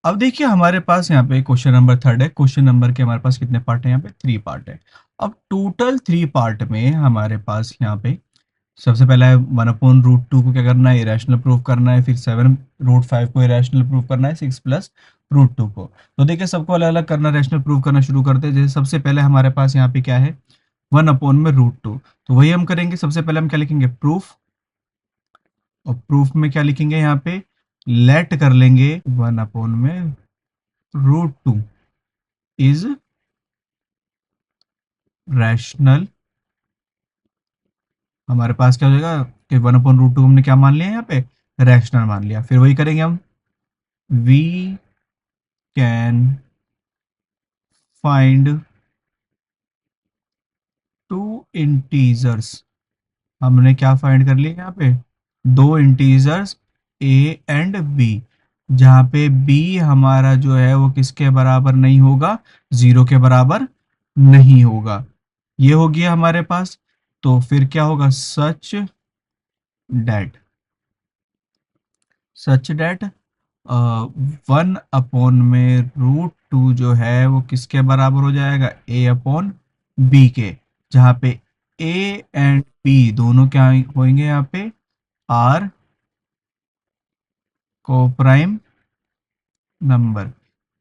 अब देखिए हमारे पास यहाँ पे क्वेश्चन नंबर थर्ड है। क्वेश्चन नंबर के हमारे पास कितने पार्ट है? यहाँ पे 3 पार्ट है। अब टोटल 3 पार्ट में हमारे पास यहाँ पे सबसे पहला है 1/√2 को क्या करना है? इरेशनल प्रूफ करना है। फिर 7/5 को इरेशनल प्रूफ करना है 6+√2 को। तो देखिए सबको अलग अलग करना, रैशनल प्रूफ करना शुरू करते हैं। जैसे सबसे पहले हमारे पास यहाँ पे क्या है? 1/√2। तो वही हम करेंगे। सबसे पहले हम क्या लिखेंगे? प्रूफ। और प्रूफ में क्या लिखेंगे? यहाँ पे लेट कर लेंगे 1/√2 इज रैशनल। हमारे पास क्या हो जाएगा कि 1/√2 हमने क्या मान लिया? यहाँ पे रैशनल मान लिया। फिर वही करेंगे हम। We can find two integers. हमने क्या फाइंड कर लिया यहाँ पे? दो इंटीजर्स ए एंड बी, जहाँ पे बी हमारा जो है वो किसके बराबर नहीं होगा? जीरो के बराबर नहीं होगा। ये हो गया हमारे पास। तो फिर क्या होगा? डैट सच डैट 1/√2 जो है वो किसके बराबर हो जाएगा? A/B के। जहाँ पे ए एंड बी दोनों क्या होंगे? यहाँ पे are coprime number.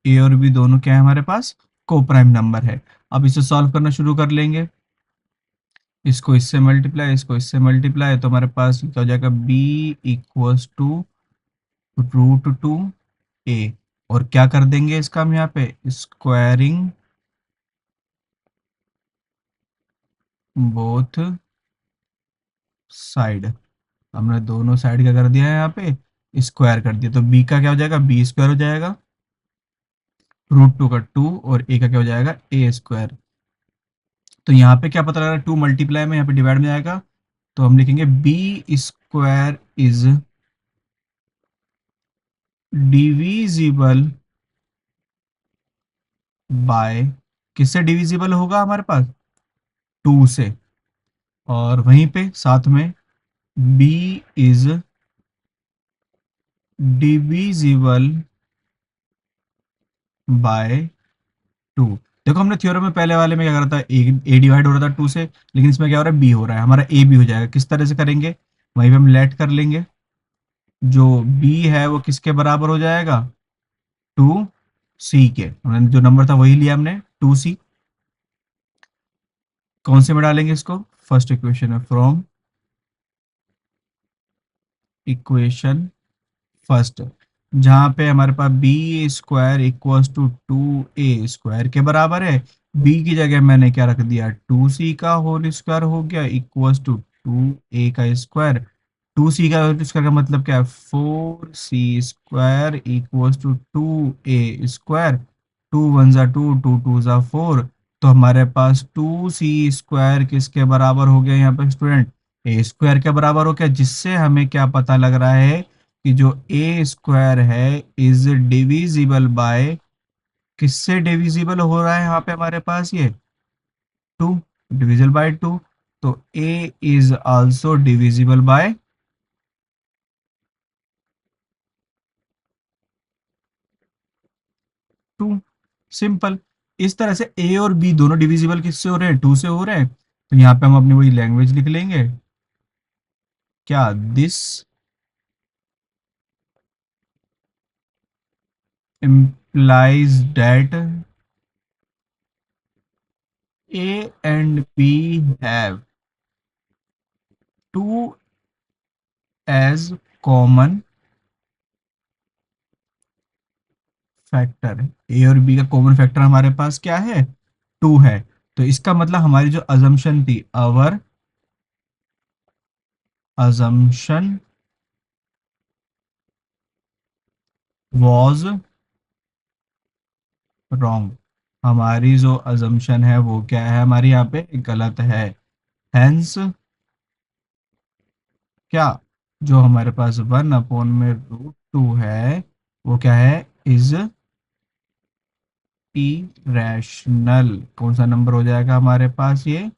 A और बी दोनों क्या है हमारे पास? को प्राइम नंबर है। अब इसे सॉल्व करना शुरू कर लेंगे। इसको इससे मल्टीप्लाई, इसको इससे मल्टीप्लाई, तो हमारे पास क्या हो जाएगा? बी इक्वल्स टू √2 ए। और क्या कर देंगे इसका हम यहाँ पे? Squaring both side. हमने दोनों साइड क्या कर दिया है? यहाँ पे स्क्वायर कर दिया। तो बी का क्या हो जाएगा? बी स्क्वायर हो जाएगा। √2 का 2 और ए का क्या हो जाएगा? ए स्क्वायर। तो यहाँ पे क्या पता लग रहा है? 2 मल्टीप्लाई में यहाँ पे डिवाइड में आएगा। तो हम लिखेंगे B square is divisible by, किससे डिविजिबल होगा हमारे पास? 2 से। और वहीं पे साथ में बी इज डिविजिबल बाय 2। देखो हमने थ्योरम में पहले वाले में क्या करा था? ए डिवाइड हो रहा था 2 से, लेकिन इसमें क्या हो रहा है? बी हो रहा है। हमारा ए भी हो जाएगा। किस तरह से करेंगे? वहीं पे हम लेट कर लेंगे। जो बी है वो किसके बराबर हो जाएगा? 2c के। हमने जो नंबर था वही लिया हमने, 2c। कौन से में डालेंगे इसको? फर्स्ट इक्वेशन है फ्रॉम इक्वेशन फर्स्ट, जहां पे हमारे पास B square equals to 2a square के बराबर है। बी की जगह मैंने क्या रख दिया? 2c का होल स्क्वायर हो गया इक्वल्स टू 2a का स्क्वायर। 2c का होल स्क्वायर का मतलब क्या है? 4c square equals to 2a square. 2 1 ज़ा 2, 2 2 ज़ा 4। तो हमारे पास 2c स्क्वायर किसके बराबर हो गया यहाँ पे स्टूडेंट? ए स्क्वायर के बराबर हो गया। जिससे हमें क्या पता लग रहा है कि जो ए स्क्वायर है इज डिविजिबल बाय, किससे डिविजिबल हो रहा है यहाँ पे हमारे पास? ये 2, डिविजिबल बाय 2। तो A is also divisible by 2। Simple. इस तरह से ए और बी दोनों डिविजिबल किससे हो रहे हैं? 2 से हो रहे हैं। तो यहाँ पे हम अपनी वही लैंग्वेज लिख लेंगे। क्या? This implies that A and B have 2 as common factor. A और बी का कॉमन फैक्टर हमारे पास क्या है? 2 है। तो इसका मतलब हमारी जो अजम्पशन थी, अवर अजम्पशन वॉज रॉन्ग। हमारी जो अजम्पशन है वो क्या है? हमारी यहाँ पे गलत है। हेंस क्या? जो हमारे पास 1/√2 है वो क्या है? Is irrational. कौन सा नंबर हो जाएगा हमारे पास? ये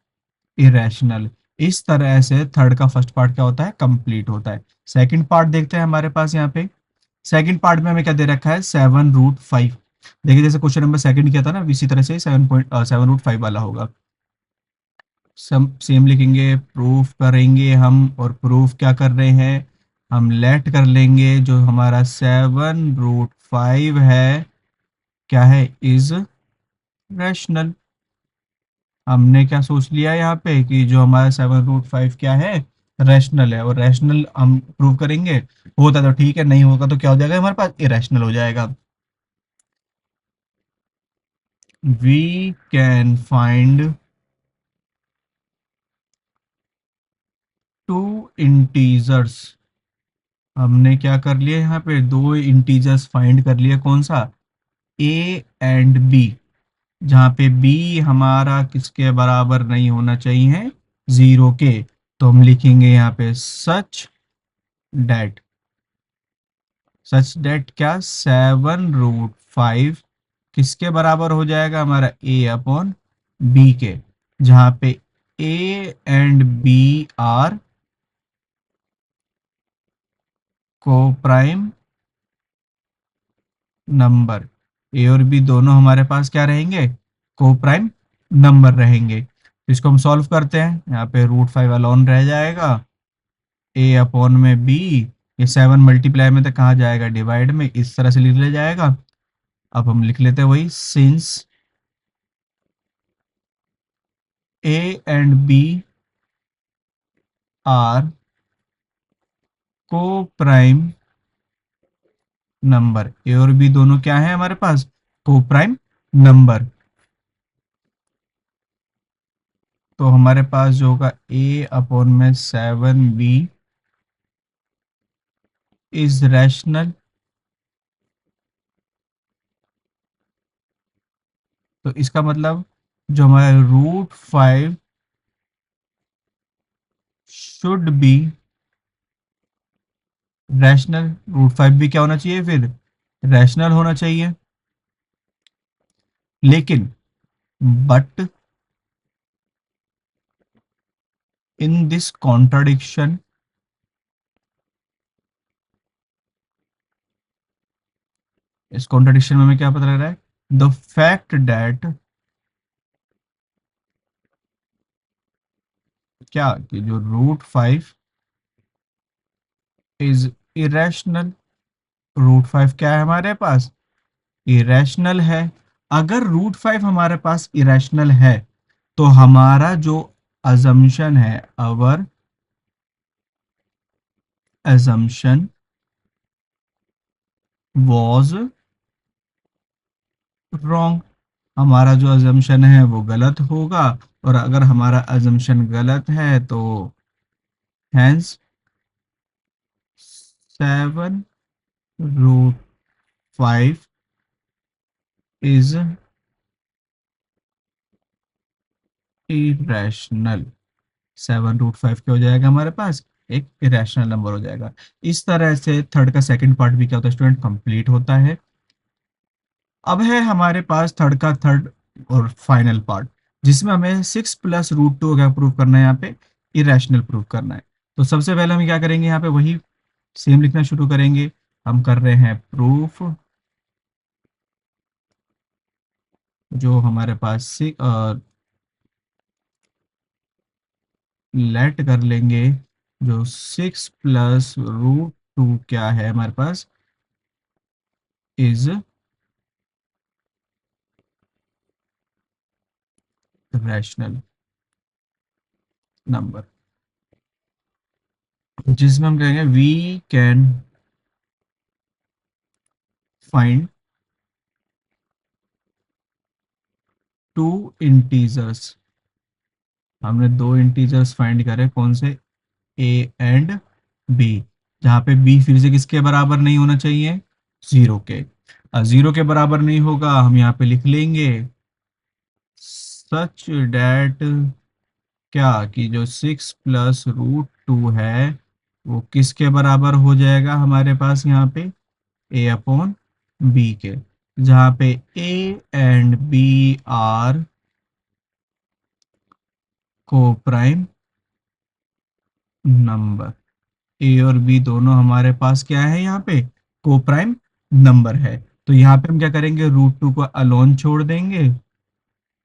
इरेशनल। इस तरह से थर्ड का फर्स्ट पार्ट क्या होता है? कंप्लीट होता है। सेकंड पार्ट देखते हैं हमारे पास यहाँ पे। सेकंड पार्ट में हमें क्या दे रखा है, 7√5। देखिए जैसे क्वेश्चन नंबर सेकंड किया था ना, इसी तरह से 7.7√5 वाला होगा। सम सेम लिखेंगे, प्रूफ करेंगे हम, और प्रूफ क्या कर रहे हैं, हम लेट कर लेंगे जो हमारा 7√5 है, क्या है, इज रैशनल। हमने क्या सोच लिया यहाँ पे कि जो हमारा 7√5 क्या है, रैशनल है, और रैशनल हम प्रूव करेंगे। होता तो ठीक है, नहीं होगा तो क्या हो जाएगा हमारे पास, इरेशनल हो जाएगा। We can find two integers. हमने क्या कर लिया यहाँ पे, दो इंटीजर्स फाइंड कर लिए, कौन सा, ए एंड बी। जहाँ पे बी हमारा किसके बराबर नहीं होना चाहिए, जीरो के। तो हम लिखेंगे यहाँ पे डेट सच डेट क्या, 7√5 किसके बराबर हो जाएगा, हमारा ए अपॉन बी के। जहाँ पे ए and B are coprime number. A और बी दोनों हमारे पास क्या रहेंगे, को प्राइम नंबर रहेंगे। तो इसको हम सॉल्व करते हैं, यहाँ पे √5 अलॉन रह जाएगा, ए अपॉन में बी। ये 7 मल्टीप्लाई में तो कहाँ जाएगा, डिवाइड में, इस तरह से लिख लिया जाएगा। अब हम लिख लेते हैं वही, since A and B are coprime number. A और बी दोनों क्या है हमारे पास, को प्राइम नंबर। तो हमारे पास जो होगा, ए अपॉन में 7b इज रैशनल। तो इसका मतलब जो हमारा √5 शुड बी रैशनल। √5 भी क्या होना चाहिए फिर, रैशनल होना चाहिए। लेकिन बट इन दिस कॉन्ट्राडिक्शन, इस कॉन्ट्राडिक्शन में हमें क्या पता लग रहा है, द फैक्ट दैट, क्या कि जो √5 इज इरेशनल। √5 क्या है हमारे पास, इरेशनल है। अगर √5 हमारे पास इरेशनल है, तो हमारा जो अजम्पशन है, अवर assumption was wrong। हमारा जो अजम्पशन है वो गलत होगा। और अगर हमारा अजम्पशन गलत है तो हैंस 7√5 इज इरेशनल। 7√5 क्या हो जाएगा हमारे पास, एक इरेशनल नंबर हो जाएगा। इस तरह से थर्ड का सेकंड पार्ट भी क्या होता है स्टूडेंट, कंप्लीट होता है। अब है हमारे पास थर्ड का थर्ड और फाइनल पार्ट, जिसमें हमें 6 + √2 क्या प्रूव करना है, यहाँ पे इरेशनल प्रूव करना है। तो सबसे पहले हम क्या करेंगे, यहाँ पे वही सेम लिखना शुरू करेंगे। हम कर रहे हैं प्रूफ, जो हमारे पास लेट कर लेंगे, जो 6 + √2 क्या है हमारे पास, इज रैशनल नंबर। जिसमें हम कहेंगे we can find two integers. हमने दो इंटीजर्स फाइंड करे, कौन से, ए एंड बी। जहाँ पे बी फिर से किसके बराबर नहीं होना चाहिए, जीरो के। जीरो के बराबर नहीं होगा, हम यहाँ पे लिख लेंगे सच डैट, क्या कि जो 6 + √2 है वो किसके बराबर हो जाएगा हमारे पास यहाँ पे, ए अपॉन बी के। जहाँ पे ए and B are coprime number. A और बी दोनों हमारे पास क्या है यहाँ पे, को प्राइम नंबर है। तो यहाँ पे हम क्या करेंगे, रूट टू को अलोन छोड़ देंगे,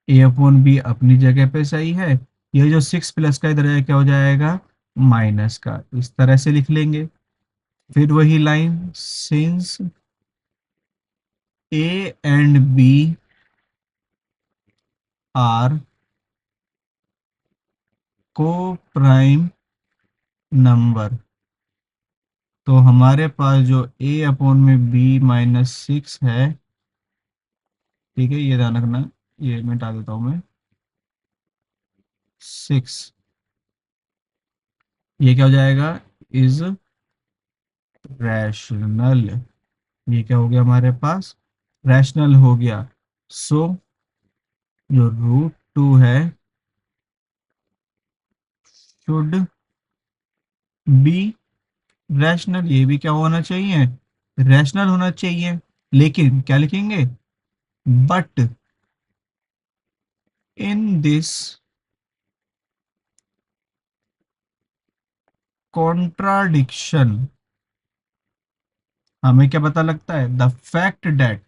ए अपॉन बी अपनी जगह पे सही है। ये जो सिक्स प्लस का इधर क्या हो जाएगा, माइनस का, इस तरह से लिख लेंगे। फिर वही line, since A and B are coprime number, तो हमारे पास जो ए अपॉन में बी माइनस सिक्स है, ठीक है, ये ध्यान रखना, ये मिटा देता हूं मैं, सिक्स, ये क्या हो जाएगा, इज रैशनल। ये क्या हो गया हमारे पास, रैशनल हो गया। सो जो रूट टू है शुड बी रैशनल, ये भी क्या होना चाहिए, रैशनल होना चाहिए। लेकिन क्या लिखेंगे, बट इन दिस कॉन्ट्राडिक्शन हमें क्या पता लगता है, the fact that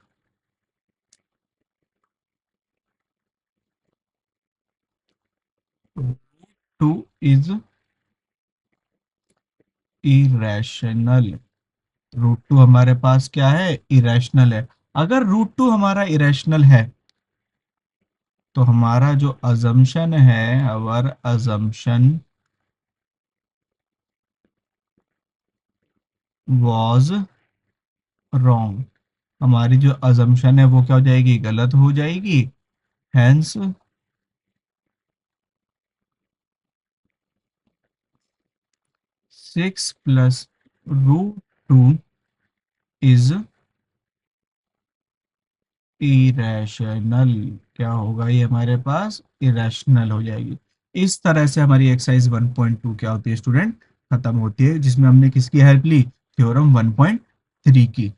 two is irrational. Root two हमारे पास क्या है, इरेशनल है। अगर रूट टू हमारा इरेशनल है, तो हमारा जो अजम्पशन है, अवर अजम्पशन वॉज रॉन्ग, हमारी जो अजम्पशन है वो क्या हो जाएगी, गलत हो जाएगी। Hence six plus root two is irrational, क्या होगा ये हमारे पास, इरेशनल हो जाएगी। इस तरह से हमारी एक्सरसाइज 1.2 क्या होती है स्टूडेंट, खत्म होती है, जिसमें हमने किसकी हेल्प ली, थ्योरम 1.3 की।